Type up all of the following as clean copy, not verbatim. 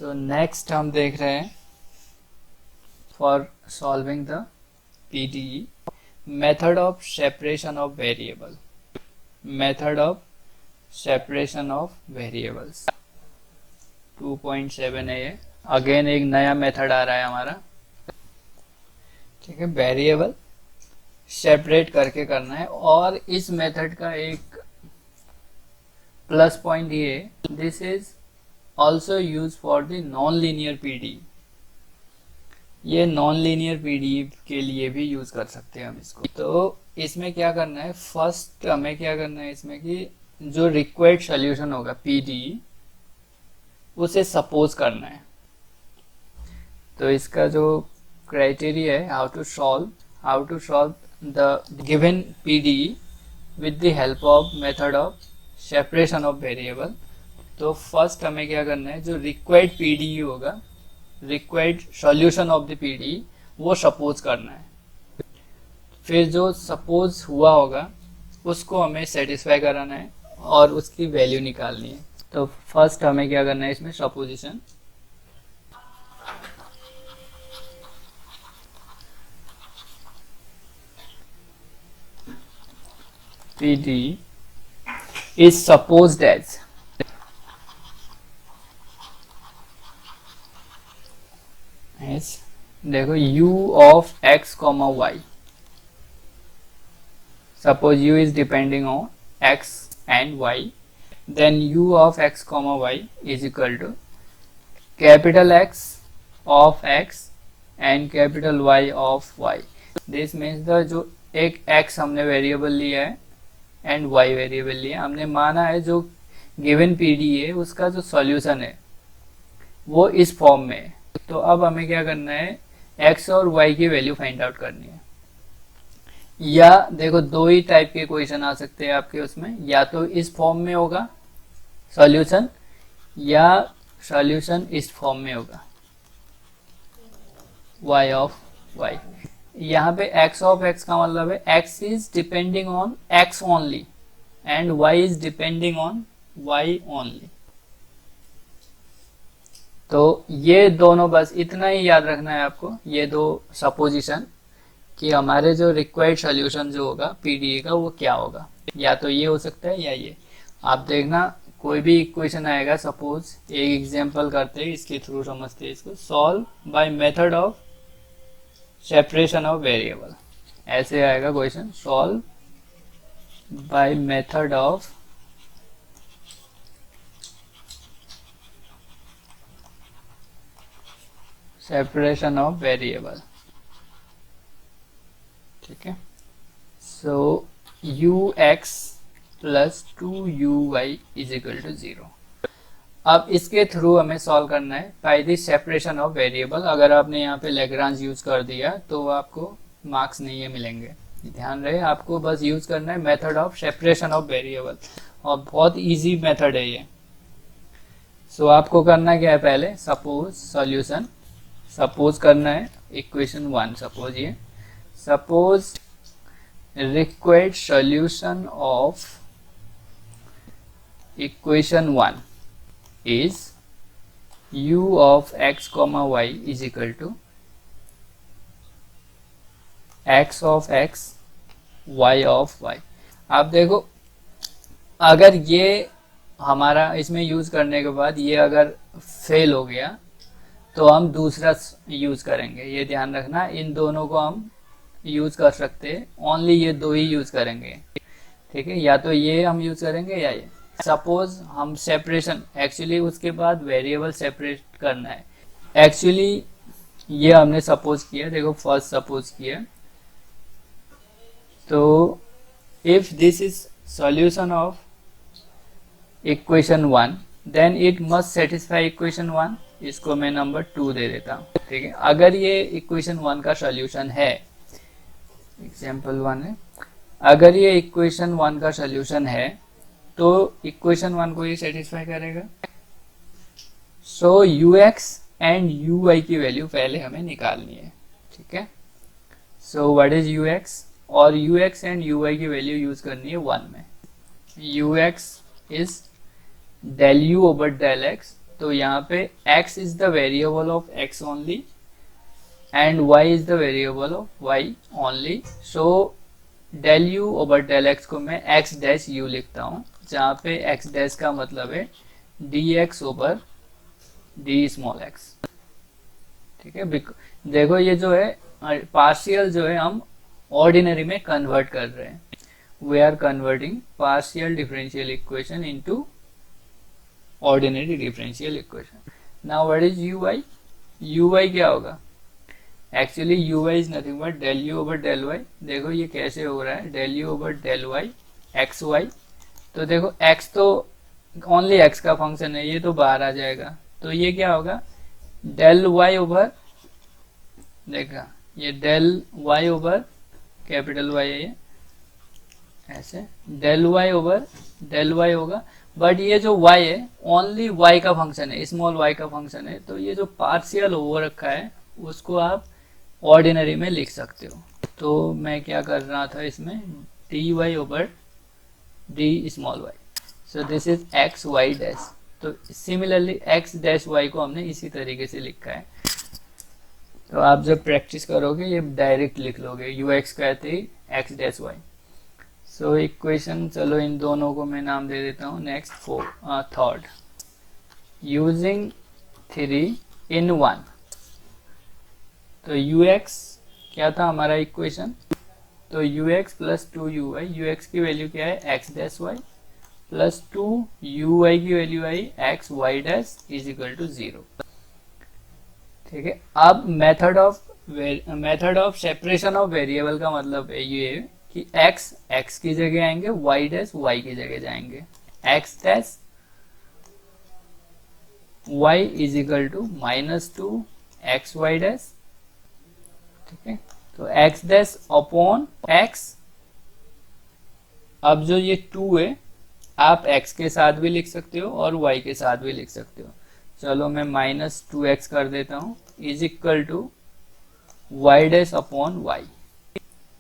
So next हम देख रहे हैं for solving the PDE method of separation of variable. Method of separation of variables 2.7 है ये। अगेन एक नया मेथड आ रहा है हमारा, ठीक है। वेरिएबल सेपरेट करके करना है, और इस मेथड का एक प्लस पॉइंट ये, this is also use for the non linear PDE। ये नॉन लीनियर PDE के लिए भी यूज कर सकते हैं हम इसको। तो इसमें क्या करना है, फर्स्ट हमें क्या करना है इसमें कि जो रिक्वायर्ड सॉल्यूशन होगा PDE उसे सपोज करना है। तो इसका जो क्राइटेरिया है, how to solve the given PDE with the help of method of separation of variable. तो फर्स्ट हमें क्या करना है, जो रिक्वायर्ड PDE होगा, required solution of the PDE, वो सपोज करना है। फिर जो सपोज हुआ होगा उसको हमें सेटिस्फाई कराना है और उसकी वैल्यू निकालनी है। तो फर्स्ट हमें क्या करना है इसमें, supposition PDE is supposed as देखो u of x comma y, suppose u is depending on x and y, then u of x comma y is equal to capital X of x and capital Y of y. This means the जो एक x हमने variable लिया है and y variable लिया, हमने माना है जो गिवन PDE है उसका जो सॉल्यूशन है वो इस फॉर्म में है। तो अब हमें क्या करना है, x और y की वैल्यू फाइंड आउट करनी है। या देखो दो ही टाइप के क्वेश्चन आ सकते हैं आपके उसमें, या तो इस फॉर्म में होगा सॉल्यूशन, या सॉल्यूशन इस फॉर्म में होगा y ऑफ y। यहाँ पे x ऑफ x का मतलब है x is depending on x only and y is depending on y only. तो ये दोनों, बस इतना ही याद रखना है आपको, ये दो सपोजिशन कि हमारे जो रिक्वायर्ड सॉल्यूशन जो होगा PDE का वो क्या होगा। या तो ये हो सकता है या ये। आप देखना कोई भी इक्वेशन आएगा, सपोज एक एग्जांपल करते हैं, इसके थ्रू समझते हैं इसको। Solve by method of separation of variable, ऐसे आएगा question. Solve by method of separation of variable, ठीक है। So ux plus 2uy is equal to 0। अब इसके थ्रू हमें सॉल्व करना है by the separation of variable. अगर आपने यहाँ पे लैग्रांज यूज कर दिया तो आपको मार्क्स नहीं मिलेंगे, ध्यान रहे। आपको बस यूज करना है method of separation of variable, और बहुत इजी मेथड है ये। सो आपको करना क्या है, पहले सपोज सॉल्यूशन, सपोज करना है इक्वेशन 1। सपोज ये, suppose required solution of equation 1 is u of x comma y is equal to x of x y of y। आप देखो अगर ये हमारा इसमें यूज करने के बाद ये अगर फेल हो गया तो हम दूसरा यूज करेंगे, ये ध्यान रखना। इन दोनों को हम यूज कर सकते हैं, ओनली ये दो ही यूज करेंगे, ठीक है। या तो ये हम यूज करेंगे या ये। सपोज हम सेपरेशन, एक्चुअली उसके बाद वेरिएबल सेपरेट करना है। एक्चुअली ये हमने सपोज किया, देखो फर्स्ट सपोज किया। तो if this is solution of equation 1 then it must satisfy equation 1। इसको मैं नंबर 2 दे देता हूँ, ठीक है। अगर ये इक्वेशन 1 का सॉल्यूशन है, एग्जाम्पल 1 है, अगर ये इक्वेशन 1 का सॉल्यूशन है तो इक्वेशन 1 को ये सेटिस्फाई करेगा। सो ux एंड uy की वैल्यू पहले हमें निकालनी है, ठीक है। सो व्हाट इज ux, और ux एंड uy की वैल्यू यूज करनी है 1 में। ux is del u over del x, तो यहाँ पे x is the variable of x only and y is the variable of y only. So del u over del x को मैं x dash u लिखता हूँ, जहाँ पे x dash का मतलब है dx over d small x। ठीक है, देखो ये जो है पार्शियल जो है हम ऑर्डिनरी में कन्वर्ट कर रहे हैं। We are converting partial differential equation into ordinary differential equation. Now what is uy क्या होगा? Actually uy is nothing but del u over del y। देखो ये कैसे हो रहा है, del u over del y xy। तो देखो x तो ओनली x का फंक्शन है, ये तो बाहर आ जाएगा, तो ये क्या होगा डेल y ओवर, देखा ये del y over capital Y है, ये ऐसे del y over del y होगा। बट ये जो y है ओनली y का फंक्शन है, स्मॉल y का फंक्शन है, तो ये जो पार्शियल हो रखा है उसको आप ऑर्डिनरी में लिख सकते हो। तो मैं क्या कर रहा था इसमें, dy over d small y। So this is x y dash. तो सिमिलरली x डैश y को हमने इसी तरीके से लिखा है। तो आप जब प्रैक्टिस करोगे ये डायरेक्ट लिख लोगे, ux कहते ही x dash y। So equation, चलो इन दोनों को मैं नाम दे देता हूँ। Next third, using 3 in 1। तो ux क्या था हमारा इक्वेशन, तो ux प्लस 2uy, ux की वैल्यू क्या है x dash y, plus 2uy की वैल्यू आई x y dash is equal to 0। ठीक है, अब method of separation of variable का मतलब है ये कि x की जगह आएंगे, y डैश y की जगह जाएंगे, x dash y is equal to -2 x y dash. ठीक है, तो x डैश अपॉन x। अब जो ये 2 है आप x के साथ भी लिख सकते हो और y के साथ भी लिख सकते हो। चलो मैं -2x कर देता हूँ, is equal to y dash upon y।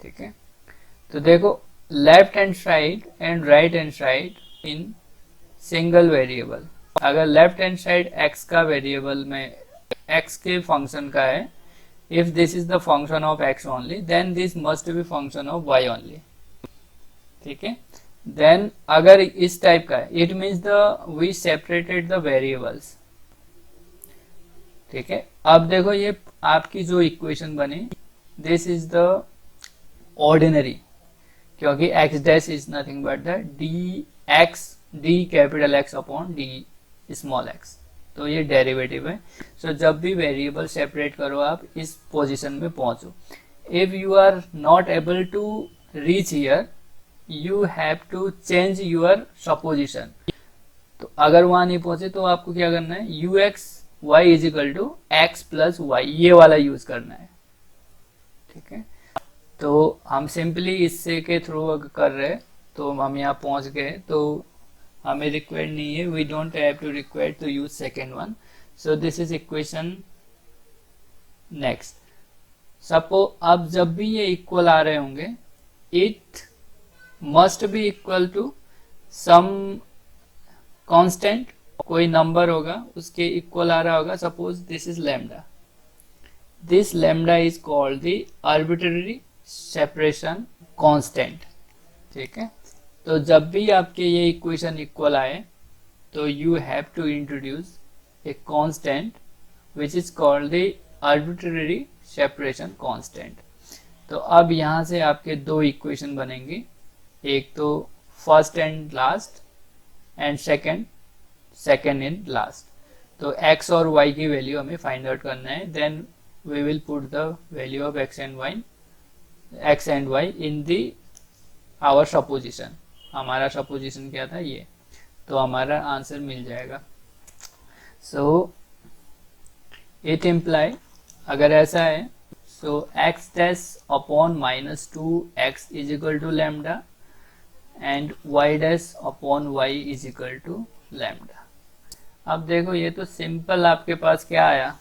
ठीक है, तो देखो left hand side and right hand side in single variable. अगर लेफ्ट हैंड साइड x का वेरिएबल में x के फंक्शन का है, if this is the function of x only then this must be function of y only. ठीक है, then अगर इस टाइप का है, it means we separated the variables. ठीक है, अब देखो ये आपकी जो इक्वेशन बनी, दिस इज द ऑर्डिनरी, क्योंकि x dash is nothing but the d capital X upon d small x। तो ये डेरिवेटिव है। सो जब भी वेरिएबल सेपरेट करो आप इस पोजीशन में पहुंचो। If you are not able to reach here, you have to change your supposition. तो अगर वहां नहीं पहुंचे तो आपको क्या करना है, ux y is equal to x plus y, ये वाला यूज करना है। ठीक है, तो हम सिंपली इससे के थ्रू कर रहे हैं, तो हम यहाँ पहुंच गए, तो हमें रिक्वायर्ड नहीं है, we don't have to required to use second one. So this is equation. Next, suppose अब जब भी ये इक्वल आ रहे होंगे, it must be equal to some constant, कोई नंबर होगा उसके इक्वल आ रहा होगा। Suppose this is lambda, this lambda is called the arbitrary separation constant. ठीक है, तो जब भी आपके ये इक्वेशन इक्वल आए तो you have to introduce a constant which is called the arbitrary separation constant. तो अब यहाँ से आपके दो इक्वेशन बनेंगे, एक तो first and last and second and last. तो x और y की वैल्यू हमें फाइंड आउट करना है। Then we will put the value of x and y in the our supposition. हमारा सपोजिशन क्या था, ये, तो हमारा आंसर मिल जाएगा। सो इट इम्प्लाई, अगर ऐसा है, so x dash upon -2x is equal to lambda and y dash upon y is equal to lambda. अब देखो ये तो सिंपल आपके पास क्या आया,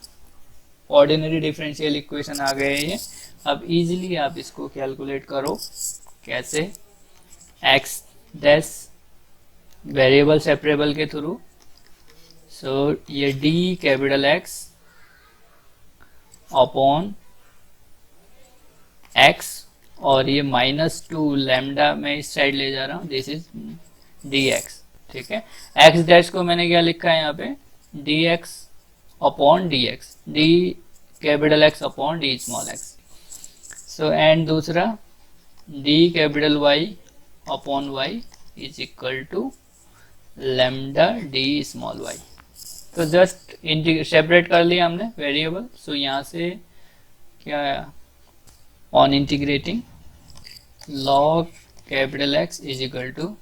ऑर्डिनरी डिफरेंशियल इक्वेशन आ गए ये। अब इजीली आप इसको कैलकुलेट करो, कैसे, x डैश वेरिएबल सेपरेबल के थ्रू। सो ये D capital X upon x, और ये -2 लैम्डा मैं इस साइड ले जा रहा हूँ, दिस इज डी एक्स। ठीक है, एक्स डैश को मैंने क्या लिखा है यहाँ पे, D X upon D X, D capital X upon D small X. So and दूसरा D capital Y upon Y is equal to lambda D small Y. तो जस्ट सेपरेट कर लिया हमने वेरिएबल। सो यहाँ से क्या आया, on integrating log capital X is equal to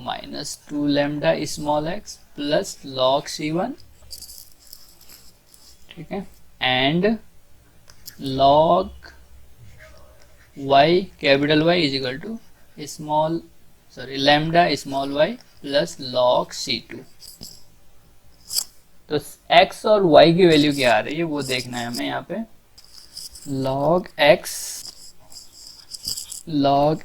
-2 lambda small x plus log C1, ठीक है, and log y capital Y is equal to lambda small y plus log C2। तो x और y की value क्या आ रही है वो देखना है हमें यहाँ पे। log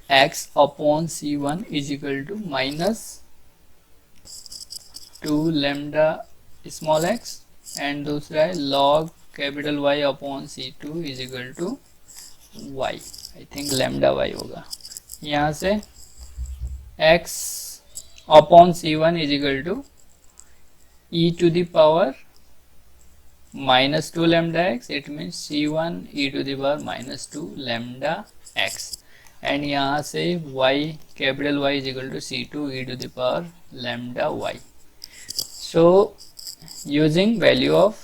x upon C1 is equal to -2 lambda small x, and दूसरा है log capital Y upon C2 is equal to y, I think lambda y होगा। यहाँ से x upon C1 is equal to e to the power -2 lambda x, it means C1 e to the power -2 lambda x, and यहाँ से y capital Y is equal to C2 e to the power lambda y. So using value of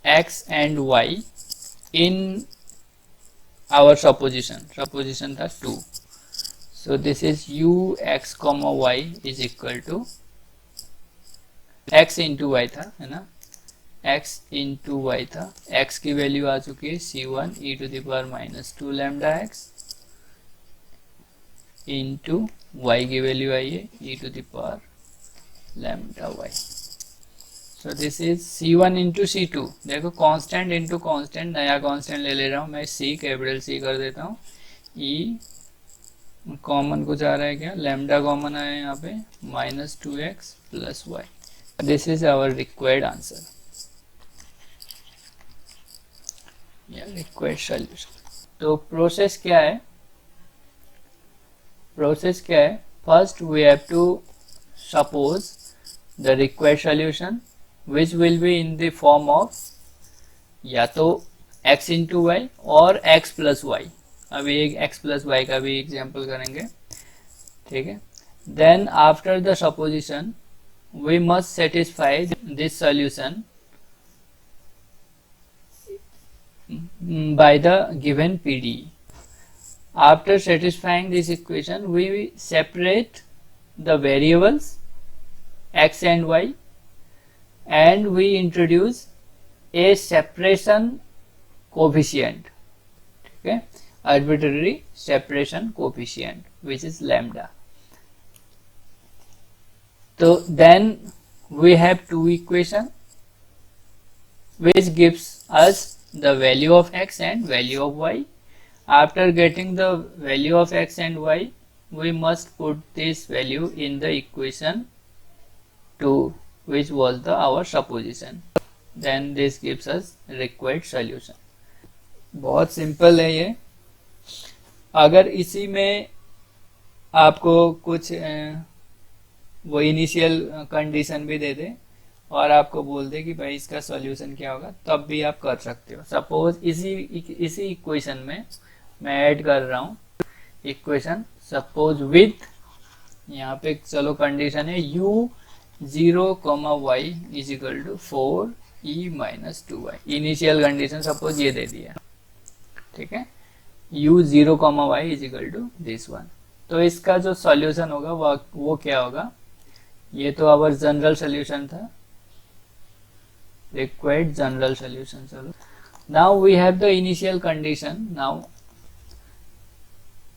x and y in our supposition था 2. So this is u x comma y is equal to x into y था, है ना, x into y था, x की value आ चुकी है C1 e to the power -2 lambda x into y की value आई है e to the power lambda y. So this is C1 into C2, देखो कांस्टेंट इंटू कांस्टेंट, नया कांस्टेंट ले रहा हूँ मैं, C कैपिटल C कर देता हूँ, e कॉमन कुछ आ रहा है क्या, लैम्डा कॉमन आया है यहाँ पे, -2x plus y. This is our required answer, required solution. तो प्रोसेस क्या है, first we have to suppose the required solution which will be in the form of या तो x into y और x plus y. अभी एक x plus y का भी एग्जाम्पल करेंगे, ठीक है। Then after the supposition we must satisfy this solution by the given PDE. After satisfying this equation, we separate the variables x and y, and we introduce a separation coefficient, okay, arbitrary separation coefficient, which is lambda. So then we have two equations which gives us the value of x and value of y. After getting the value of x and y, we must put this value in the equation 2, which was our supposition. Then this gives us required solution. बहुत simple है ये। अगर इसी में आपको कुछ वो initial condition भी दे दे और आपको बोल दे कि भाई इसका सॉल्यूशन क्या होगा, तब भी आप कर सकते हो। सपोज इसी इक्वेशन में मैं ऐड कर रहा हूँ इक्वेशन, सपोज विथ, यहाँ पे चलो कंडीशन है u 0, y is equal to 4e - 2y। Initial condition suppose ये दे दिया, ठीक है, u 0, y is equal to this one. तो इसका जो सॉल्यूशन होगा वो क्या होगा, ये तो आवर जनरल सोल्यूशन था, required general solution. Now we have the initial condition. Now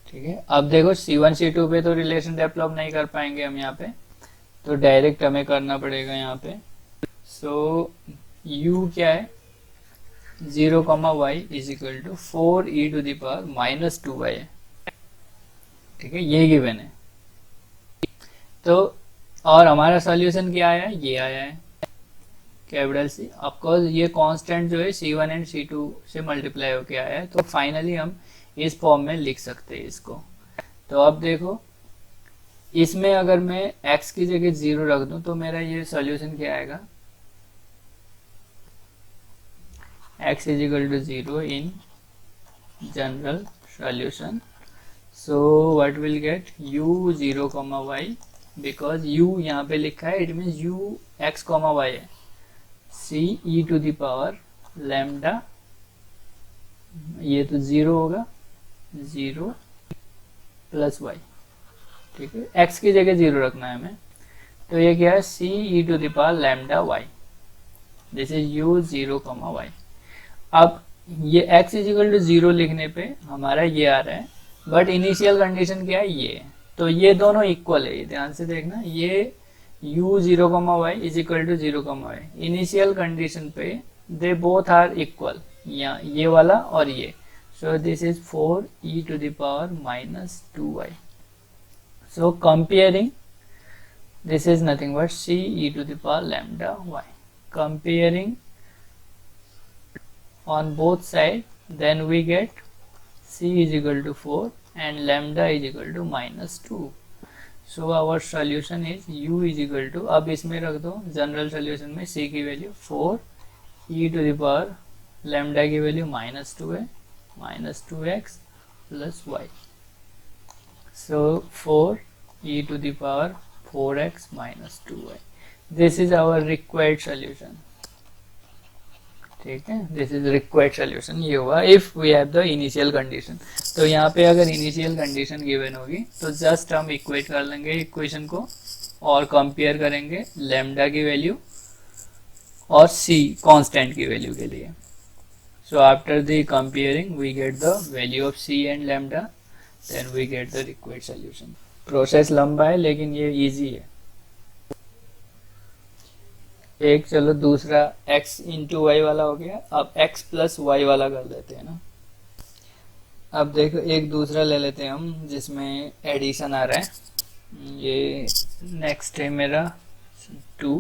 ठीक है, अब देखो C1 C2 पे तो रिलेशन डेवलप नहीं कर पाएंगे हम यहाँ पे, तो डायरेक्ट हमें करना पड़ेगा यहाँ पे। सो u क्या है, 0, y is equal to 4e to the power -2y है, ठीक है, ये गिवन है। तो और हमारा सॉल्यूशन क्या आया है, ये आया है। Capital C. ऑफकोर्स ये कांस्टेंट जो है C1 एंड C2 से मल्टीप्लाई होके आया है, तो फाइनली हम इस फॉर्म में लिख सकते हैं इसको। तो अब देखो, इसमें अगर मैं x की जगह 0 रख दूं तो मेरा ये सॉल्यूशन क्या आएगा, x is equal to 0 in general solution. So what will get u 0 comma y, because u यहाँ पे लिखा है, it means u x comma y है, c e to the power lambda, ये तो 0 होगा, 0 प्लस y, ठीक है, x की जगह 0 रखना है हमें, तो ये क्या है, c e to the power lambda y, this is u 0 comma y। अब ये x इज इक्वल टू 0 लिखने पे हमारा ये आ रहा है, बट इनिशियल कंडीशन क्या है, ये, तो ये दोनों इक्वल है, ध्यान से देखना, ये u 0 y is equal to 0 y, initial condition पे दे बोथ आर इक्वल, ये वाला और ये, so this is 4 e to the power minus 2y। So comparing, this is nothing but c e to the power lambda y, comparing on both sides, then we get c is equal to 4 and lambda is equal to minus 2। so our solution is u is equal to, अब इसमें रख दो general solution में, c की value 4 e to the power lambda की value minus 2 है, minus 2x plus y, so 4 e to the power 4x minus 2y, this is our required solution, ठीक है, दिस इज रिक्वायर्ड सोल्यूशन, ये हुआ if we have the initial condition. तो यहाँ पे अगर इनिशियल कंडीशन गिवन होगी तो जस्ट हम इक्वेट कर लेंगे इक्वेशन को और कंपेयर करेंगे लैम्डा की वैल्यू और c कांस्टेंट की वैल्यू के लिए। So after the comparing we get the value of c and lambda, then we get the required solution. Process लंबा है लेकिन ये इजी है। एक चलो दूसरा x इंटू वाई वाला हो गया, अब x प्लस वाई वाला कर लेते हैं ना। अब देखो एक दूसरा ले लेते हैं हम जिसमें एडिशन आ रहा है, ये नेक्स्ट है मेरा 2।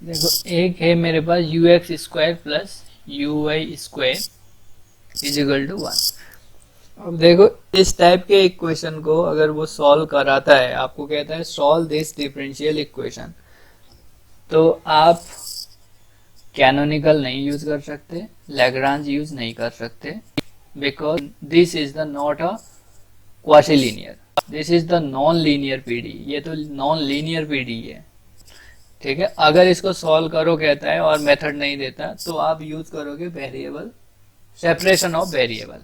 देखो एक है मेरे पास U X square plus U Y square is equal to 1। अब देखो इस टाइप के इक्वेशन को अगर वो सॉल्व कराता है, आपको कहता है सॉल्व दिस डिफरेंशियल इक्वेशन, तो आप कैनोनिकल नहीं यूज कर सकते, लैग्रांज यूज नहीं कर सकते, because this is the not a quasi linear, this is the non linear PD, ये तो नॉन लीनियर पीडी है, ठीक है। अगर इसको सॉल्व करो कहता है और मेथड नहीं देता तो आप यूज करोगे वेरिएबल, सेपरेशन ऑफ वेरिएबल।